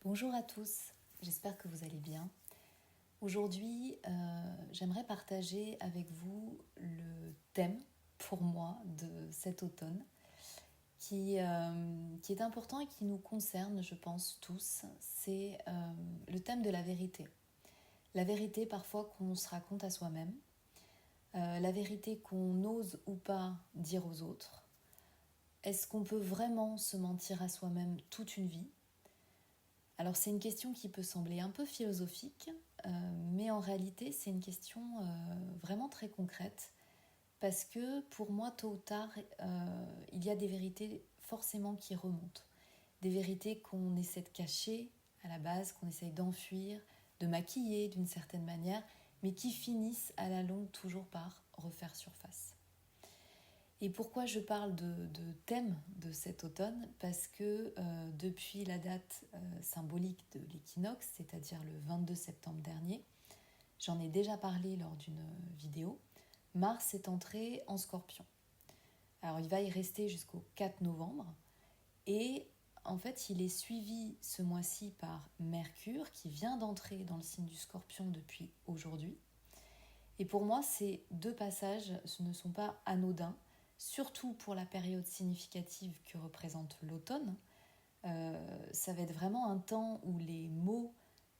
Bonjour à tous, j'espère que vous allez bien. Aujourd'hui, j'aimerais partager avec vous le thème, pour moi, de cet automne, qui est important et qui nous concerne, je pense, tous. C'est le thème de la vérité. La vérité parfois qu'on se raconte à soi-même, la vérité qu'on ose ou pas dire aux autres. Est-ce qu'on peut vraiment se mentir à soi-même toute une vie ? Alors c'est une question qui peut sembler un peu philosophique, mais en réalité c'est une question vraiment très concrète, parce que pour moi, tôt ou tard, il y a des vérités forcément qui remontent. Des vérités qu'on essaie de cacher à la base, qu'on essaie d'enfuir, de maquiller d'une certaine manière, mais qui finissent à la longue toujours par refaire surface. Et pourquoi je parle de thème de cet automne ? Parce que depuis la date symbolique de l'équinoxe, c'est-à-dire le 22 septembre dernier, j'en ai déjà parlé lors d'une vidéo, Mars est entré en Scorpion. Alors il va y rester jusqu'au 4 novembre et en fait il est suivi ce mois-ci par Mercure qui vient d'entrer dans le signe du Scorpion depuis aujourd'hui. Et pour moi, ces deux passages ce ne sont pas anodins, surtout pour la période significative que représente l'automne. Ça va être vraiment un temps où les mots,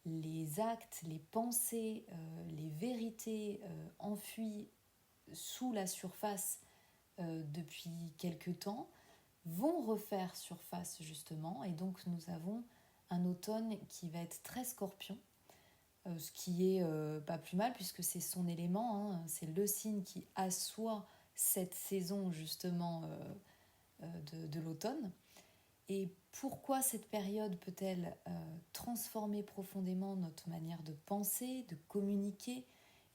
les actes, les pensées, les vérités enfuies sous la surface depuis quelque temps vont refaire surface justement. Et donc nous avons un automne qui va être très scorpion, ce qui est pas plus mal puisque c'est son élément, hein, c'est le signe qui assoit cette saison justement de l'automne. Et pourquoi cette période peut-elle transformer profondément notre manière de penser, de communiquer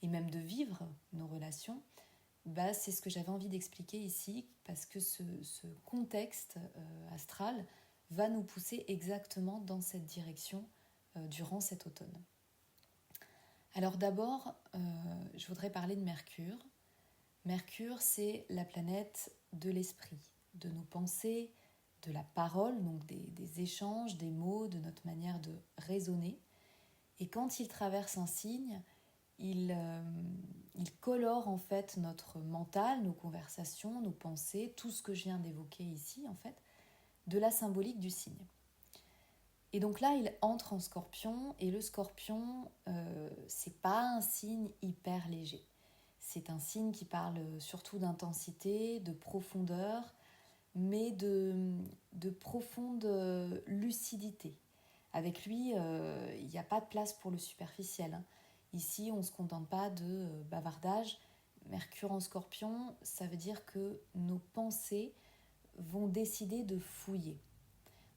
et même de vivre nos relations ? C'est ce que j'avais envie d'expliquer ici, parce que ce contexte astral va nous pousser exactement dans cette direction durant cet automne. Alors d'abord, je voudrais parler de Mercure. Mercure, c'est la planète de l'esprit, de nos pensées, de la parole, donc des échanges, des mots, de notre manière de raisonner. Et quand il traverse un signe, il colore en fait notre mental, nos conversations, nos pensées, tout ce que je viens d'évoquer ici en fait, de la symbolique du signe. Et donc là, il entre en Scorpion, et le Scorpion, c'est pas un signe hyper léger. C'est un signe qui parle surtout d'intensité, de profondeur, mais de profonde lucidité. Avec lui, il n'y a pas de place pour le superficiel, hein. Ici, on ne se contente pas de bavardage. Mercure en Scorpion, ça veut dire que nos pensées vont décider de fouiller.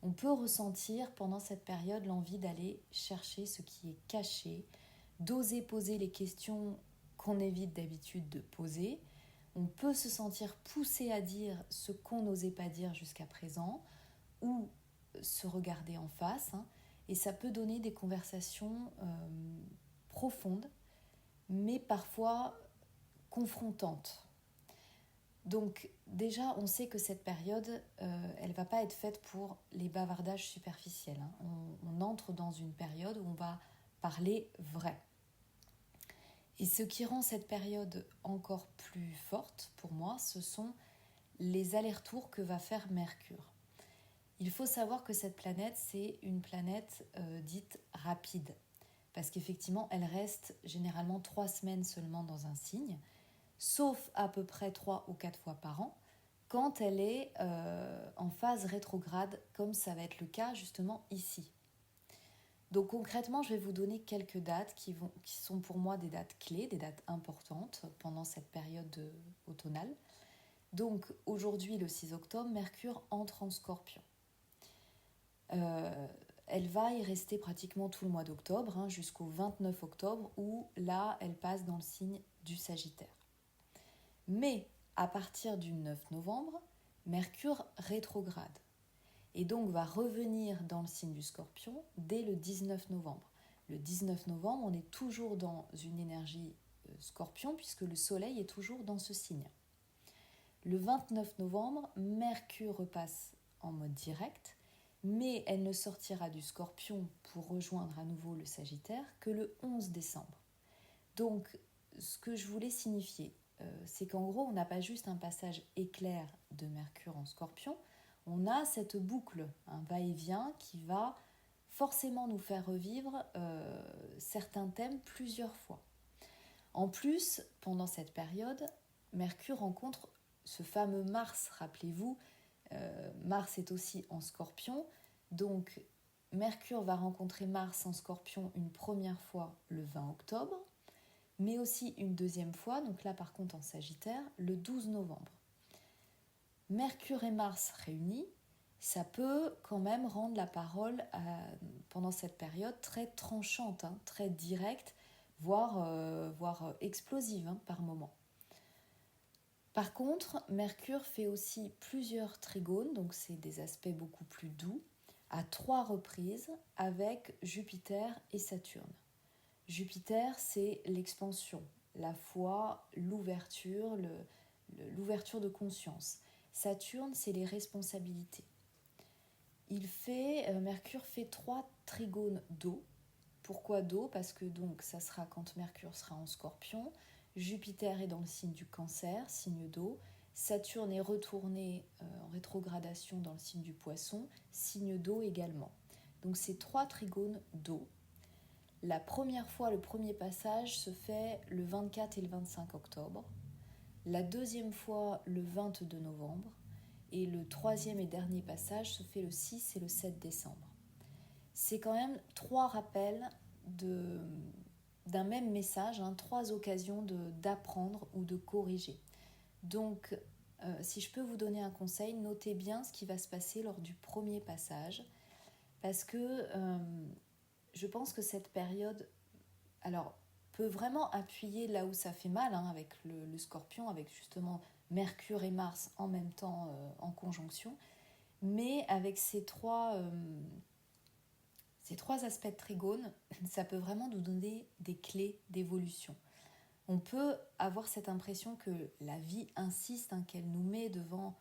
On peut ressentir pendant cette période l'envie d'aller chercher ce qui est caché, d'oser poser les questions qu'on évite d'habitude de poser. On peut se sentir poussé à dire ce qu'on n'osait pas dire jusqu'à présent, ou se regarder en face, hein, et ça peut donner des conversations profondes, mais parfois confrontantes. Donc déjà, on sait que cette période, elle ne va pas être faite pour les bavardages superficiels, hein. On entre dans une période où on va parler vrai. Et ce qui rend cette période encore plus forte pour moi, ce sont les allers-retours que va faire Mercure. Il faut savoir que cette planète, c'est une planète dite rapide, parce qu'effectivement, elle reste généralement 3 semaines seulement dans un signe, sauf à peu près 3 ou 4 fois par an, quand elle est en phase rétrograde, comme ça va être le cas justement ici. Donc concrètement, je vais vous donner quelques dates qui sont pour moi des dates clés, des dates importantes pendant cette période automnale. Donc aujourd'hui, le 6 octobre, Mercure entre en Scorpion. Elle va y rester pratiquement tout le mois d'octobre, hein, jusqu'au 29 octobre, où là, elle passe dans le signe du Sagittaire. Mais à partir du 9 novembre, Mercure rétrograde, et donc va revenir dans le signe du Scorpion dès le 19 novembre. Le 19 novembre, on est toujours dans une énergie Scorpion, puisque le Soleil est toujours dans ce signe. Le 29 novembre, Mercure repasse en mode direct, mais elle ne sortira du Scorpion pour rejoindre à nouveau le Sagittaire que le 11 décembre. Donc, ce que je voulais signifier, c'est qu'en gros, on n'a pas juste un passage éclair de Mercure en Scorpion, on a cette boucle, un va-et-vient qui va forcément nous faire revivre certains thèmes plusieurs fois. En plus, pendant cette période, Mercure rencontre ce fameux Mars, rappelez-vous, Mars est aussi en Scorpion, donc Mercure va rencontrer Mars en Scorpion une première fois le 20 octobre, mais aussi une deuxième fois, donc là par contre en Sagittaire, le 12 novembre. Mercure et Mars réunis, ça peut quand même rendre la parole pendant cette période très tranchante, très directe, voire explosive par moment. Par contre, Mercure fait aussi plusieurs trigones, donc c'est des aspects beaucoup plus doux, à 3 reprises avec Jupiter et Saturne. Jupiter, c'est l'expansion, la foi, l'ouverture, l'ouverture de conscience. Saturne, c'est les responsabilités. Mercure fait 3 trigones d'eau. Pourquoi d'eau ? Parce que donc ça sera quand Mercure sera en Scorpion, Jupiter est dans le signe du Cancer, signe d'eau, Saturne est retourné en rétrogradation dans le signe du Poisson, signe d'eau également. Donc c'est 3 trigones d'eau. La première fois, le premier passage se fait le 24 et le 25 octobre. La deuxième fois, le 22 novembre. Et le troisième et dernier passage se fait le 6 et le 7 décembre. C'est quand même 3 rappels d'un même message, 3 occasions d'apprendre ou de corriger. Donc, si je peux vous donner un conseil, notez bien ce qui va se passer lors du premier passage, parce que je pense que cette période peut vraiment appuyer là où ça fait mal, avec le Scorpion, avec justement Mercure et Mars en même temps en conjonction, mais avec ces trois aspects de trigone, ça peut vraiment nous donner des clés d'évolution. On peut avoir cette impression que la vie insiste, qu'elle nous met devant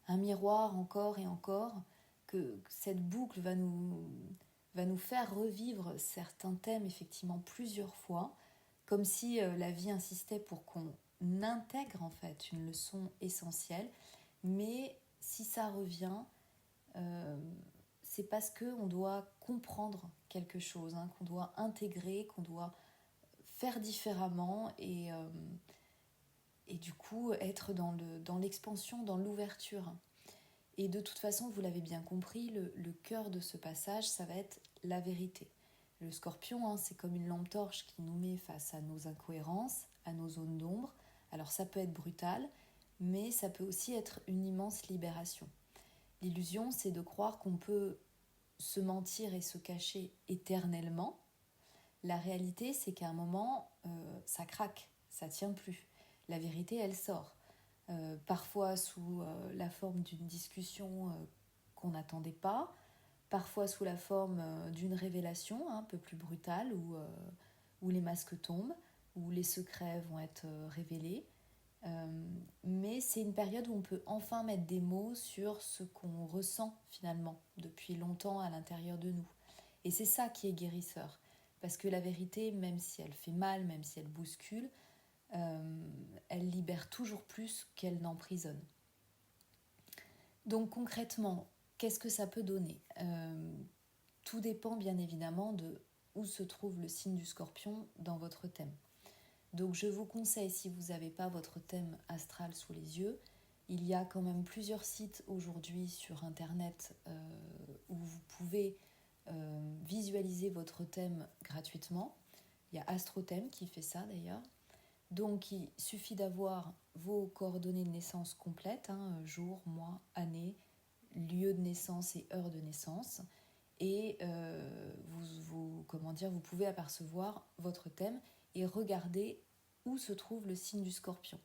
un miroir encore et encore, que cette boucle va nous faire revivre certains thèmes effectivement plusieurs fois, comme si la vie insistait pour qu'on intègre en fait une leçon essentielle. Mais si ça revient, c'est parce qu'on doit comprendre quelque chose, qu'on doit intégrer, qu'on doit faire différemment et du coup être dans l'expansion, dans l'ouverture. Et de toute façon, vous l'avez bien compris, le cœur de ce passage, ça va être la vérité. Le Scorpion, c'est comme une lampe torche qui nous met face à nos incohérences, à nos zones d'ombre. Alors ça peut être brutal, mais ça peut aussi être une immense libération. L'illusion, c'est de croire qu'on peut se mentir et se cacher éternellement. La réalité, c'est qu'à un moment, ça craque, ça tient plus. La vérité, elle sort. Parfois sous la forme d'une discussion qu'on n'attendait pas, parfois sous la forme d'une révélation un peu plus brutale où les masques tombent, où les secrets vont être révélés. Mais c'est une période où on peut enfin mettre des mots sur ce qu'on ressent finalement depuis longtemps à l'intérieur de nous. Et c'est ça qui est guérisseur. Parce que la vérité, même si elle fait mal, même si elle bouscule, elle libère toujours plus qu'elle n'emprisonne. Donc concrètement, qu'est-ce que ça peut donner ? Tout dépend bien évidemment de où se trouve le signe du Scorpion dans votre thème. Donc je vous conseille, si vous n'avez pas votre thème astral sous les yeux, il y a quand même plusieurs sites aujourd'hui sur internet où vous pouvez visualiser votre thème gratuitement. Il y a AstroThème qui fait ça d'ailleurs. Donc il suffit d'avoir vos coordonnées de naissance complètes, jour, mois, année, lieu de naissance et heure de naissance. Et vous pouvez apercevoir votre thème et regarder où se trouve le signe du Scorpion.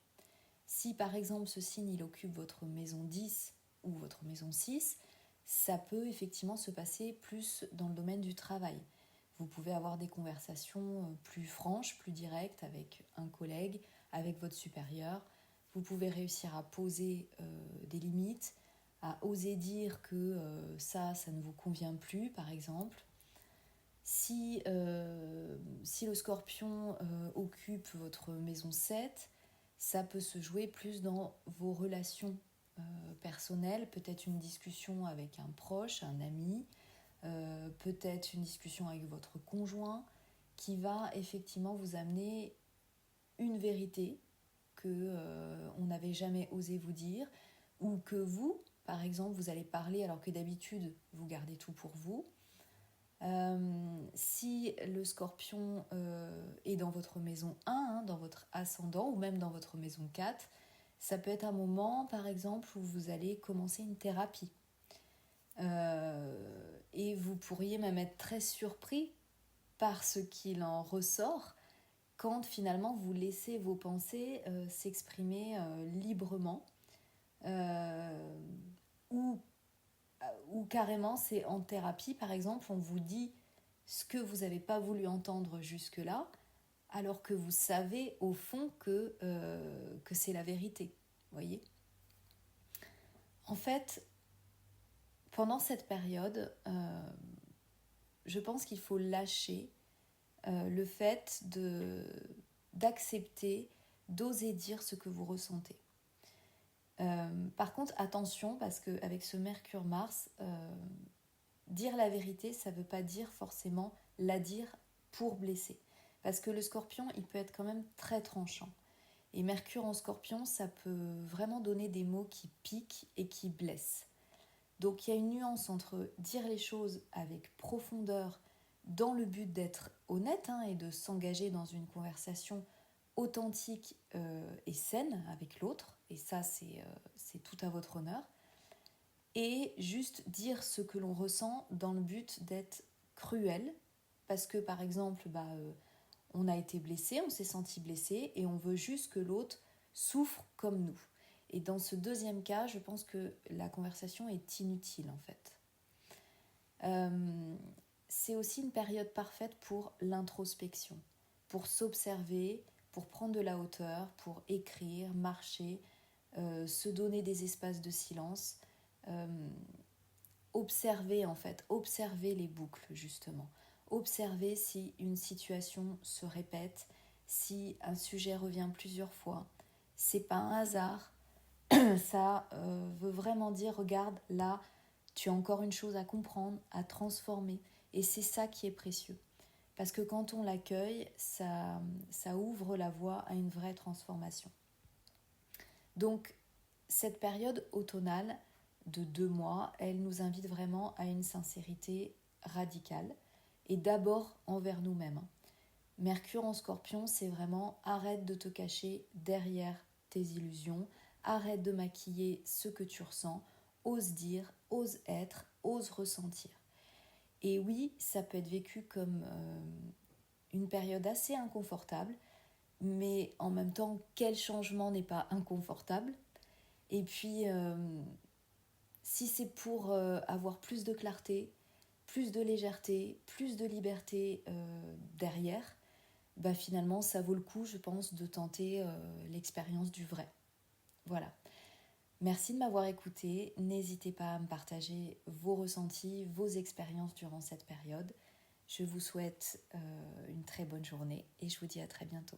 Si par exemple ce signe il occupe votre maison 10 ou votre maison 6, ça peut effectivement se passer plus dans le domaine du travail. Vous pouvez avoir des conversations plus franches, plus directes avec un collègue, avec votre supérieur. Vous pouvez réussir à poser des limites, à oser dire que ça ne vous convient plus, par exemple. Si le Scorpion occupe votre maison 7, ça peut se jouer plus dans vos relations personnelles, peut-être une discussion avec un proche, un ami, peut-être une discussion avec votre conjoint, qui va effectivement vous amener une vérité que on n'avait jamais osé vous dire, ou que vous, par exemple, vous allez parler alors que d'habitude vous gardez tout pour vous. Si le Scorpion est dans votre maison 1, hein, dans votre ascendant, ou même dans votre maison 4, ça peut être un moment, par exemple, où vous allez commencer une thérapie. Et vous pourriez même être très surpris par ce qu'il en ressort quand finalement vous laissez vos pensées s'exprimer librement, ou carrément c'est en thérapie, par exemple, on vous dit ce que vous n'avez pas voulu entendre jusque-là, alors que vous savez au fond que c'est la vérité, voyez. En fait, pendant cette période, je pense qu'il faut lâcher le fait d'accepter, d'oser dire ce que vous ressentez. Par contre, attention, parce qu'avec ce Mercure-Mars, dire la vérité, ça ne veut pas dire forcément la dire pour blesser. Parce que le Scorpion, il peut être quand même très tranchant. Et Mercure en Scorpion, ça peut vraiment donner des mots qui piquent et qui blessent. Donc il y a une nuance entre dire les choses avec profondeur dans le but d'être honnête et de s'engager dans une conversation authentique et saine avec l'autre, et ça c'est tout à votre honneur, et juste dire ce que l'on ressent dans le but d'être cruel, parce que par exemple on a été blessé, on s'est senti blessé et on veut juste que l'autre souffre comme nous. Et dans ce deuxième cas, je pense que la conversation est inutile en fait. C'est aussi une période parfaite pour l'introspection, pour s'observer, pour prendre de la hauteur, pour écrire, marcher, se donner des espaces de silence, observer en fait, observer les boucles justement, observer si une situation se répète, si un sujet revient plusieurs fois. C'est pas un hasard, ça veut vraiment dire regarde là, tu as encore une chose à comprendre, à transformer, et c'est ça qui est précieux. Parce que quand on l'accueille, ça ouvre la voie à une vraie transformation. Donc, cette période automnale de 2 mois, elle nous invite vraiment à une sincérité radicale, et d'abord envers nous-mêmes. Mercure en Scorpion, c'est vraiment arrête de te cacher derrière tes illusions, arrête de maquiller ce que tu ressens, ose dire, ose être, ose ressentir. Et oui, ça peut être vécu comme une période assez inconfortable, mais en même temps, quel changement n'est pas inconfortable? Et puis, si c'est pour avoir plus de clarté, plus de légèreté, plus de liberté derrière, finalement, ça vaut le coup, je pense, de tenter l'expérience du vrai. Voilà. Merci de m'avoir écouté. N'hésitez pas à me partager vos ressentis, vos expériences durant cette période. Je vous souhaite une très bonne journée et je vous dis à très bientôt.